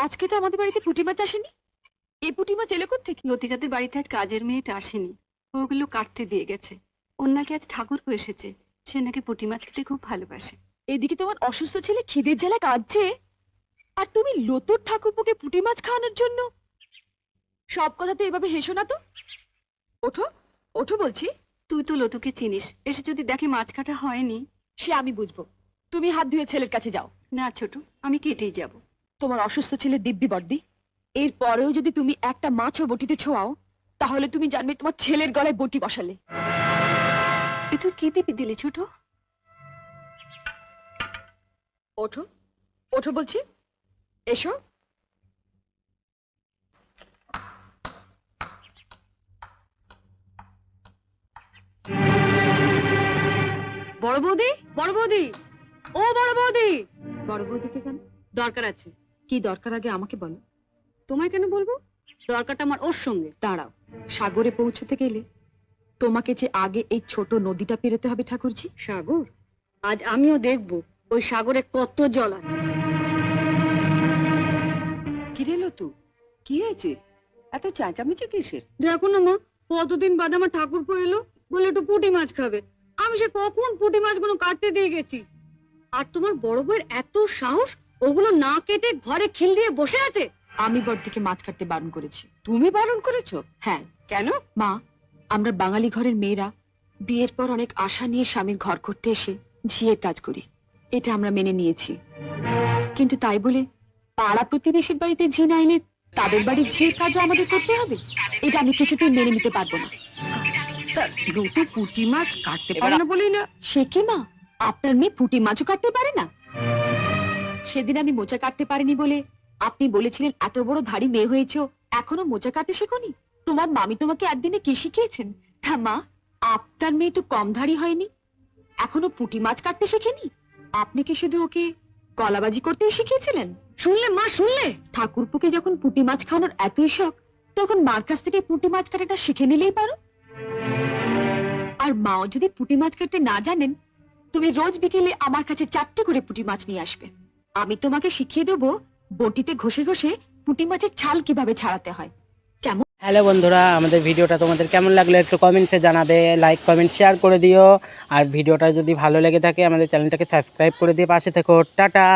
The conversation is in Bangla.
আজকে তো আমাদের বাড়িতে পুঁটি মাছ আসেনি। এই পুঁটি মাছ এলো কোত্থেকে? লতিকাদের বাড়িতে আজ কাজের মেয়েটা আসেনি, ওগুলো কাটতে দিয়ে গেছে। ওর নাকি আজ ঠাকুরপো এসেছে, সে নাকি পুঁটি মাছ খেতে খুব ভালোবাসে। এদিকে তোমার অসুস্থ ছেলে খিদের জ্বালা কাঁদছে, আর তুমি লতুর ঠাকুরপোকে পুঁটি মাছ খাওয়ানোর জন্য। সব কথাতে এভাবে হেসো না তো। ওঠো ওঠো বলছি। তুই তো লতুকে চিনিস, এসে যদি দেখে মাছ কাটা হয়নি। সে আমি বুঝবো, তুমি হাত ধুয়ে ছেলের কাছে যাও। না ছোট, আমি কেটেই যাব। তোমার অসুস্থ ছেলে দিব্যি বর্দি, এর পরেও যদি তুমি একটা মাছও বটিতে ছোঁয়াও, তাহলে তুমি জানবে তোমার ছেলের গলায় বটি বসালে। এ তুই কি দিবি দিলি ছোট? ওঠো ওঠো বলছি, এসো। বড় বৌদি, বড় বৌদি, ও বড় বৌদি। বড় বৌদিকে কেন? দরকার আছে। কি দরকার আগে আমাকে বলো। তোমায় কেন বলবো? দরকারটা আমার ওর সঙ্গে। দাঁড়াও, সাগরে পৌঁছতে গেলে তোমাকে যে আগে এই ছোট নদীটা পেরোতে হবে ঠাকুরজি। সাগর? আজ আমিও দেখব ওই সাগরে কত জল আছে। কি রেলো তু, কি হয়েছে? এত চেঁচামেচি কিসের? দেখো না মা, কতদিন বাদে আমার ঠাকুরপো এলো, বলে একটু পুঁটি মাছ খাবে। আমি সে কখন পুঁটি মাছগুলো কাটতে দিয়ে গেছি, আর তোমার বড় বউয়ের এত সাহস, ওগুলো না কেটে ঘরে খিল দিয়ে বসে আছে। আমি বড়দিকে মাছ কাটতে বারণ করেছি। তুমি বারণ করেছো? হ্যাঁ। কেন? মা, আমরা বাঙালি ঘরের মেয়েরা বিয়ের পর অনেক আশা নিয়ে স্বামীর ঘর করতে এসে ঝিয়ের কাজ করি, এটা আমরা মেনে নিয়েছি। কিন্তু তাই বলে পাড়া প্রতিবেশীর বাড়িতে ঝি না এলে তাদের বাড়ির ঝিয়ের কাজও আমাদের করতে হবে? এটা আমি কিছুতেই মেনে নিতে পারবো না। লতু পুঁটি মাছ কাটতে পারে না বলেই না। সে কি মা, আপনার মেয়ে পুঁটি মাছও কাটতে পারে না? সেদিন আমি মোচা কাটতে পারিনি বলে আপনি বলেছিলেন এত বড় ধাড়ি মেয়ে হয়েছো, এখনো মোচা কাটতে শেখোনি? তোমার মামি তোমাকে একদিনে কি শিখিয়েছেন? হ্যাঁ মা, আপনার মেয়ে তো কম ধাড়ি হয়নি, এখনো পুঁটি মাছ কাটতে শেখেনি। আপনি কি শুধু ওকে কলাবাজি করতেই শিখিয়েছিলেন? শুনলে মা, শুনলে? ঠাকুরপুকে যখন পুঁটি মাছ খাওয়ানোর এতই শখ, তখন মার কাছ থেকে পুঁটি মাছ কাটাটা শিখে নিলেই পারো। আর মাও যদি পুঁটি মাছ কাটতে না জানেন, তুমি রোজ বিকেলে আমার কাছে 4টে করে পুঁটি মাছ নিয়ে আসবে। আমি তোমাকে শিখিয়ে দেবো বটিতে ঘষে ঘষে পুঁটি মাছের ছাল কিভাবে ছাড়াতে হয়। কেমন? হ্যালো বন্ধুরা, আমাদের ভিডিওটা তোমাদের কেমন লাগলো একটু কমেন্টসে জানাবে, লাইক কমেন্ট শেয়ার করে দিও। আর ভিডিওটা যদি ভালো লেগে থাকে আমাদের চ্যানেলটাকে সাবস্ক্রাইব করে দিয়ে পাশে থেকো। টাটা।